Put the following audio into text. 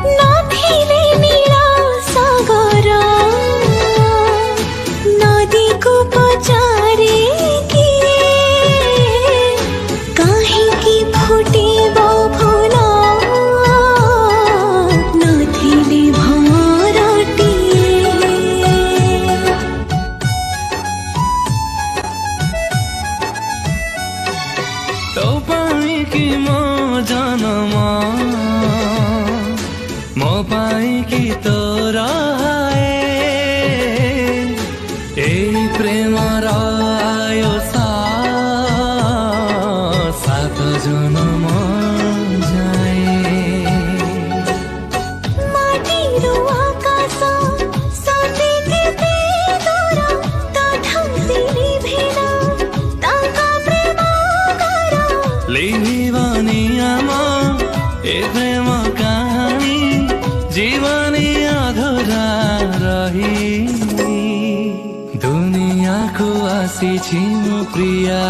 नथिले नील सागर नदी को पचारे किए काहेकि फुटिब फूल नथिले भरटिए। तो पाई कि मो जन्म मो पाई कि तोर ए प्रेम आयो सात जन्म जाए। माटीरो आकाश सते केते दूर तथासिरी भेला ताका प्रेम कर लिहिवानी आमा ए प्रेम कहानी जीवनी अधुरा रही। दुनिया को आसी छिमो प्रिया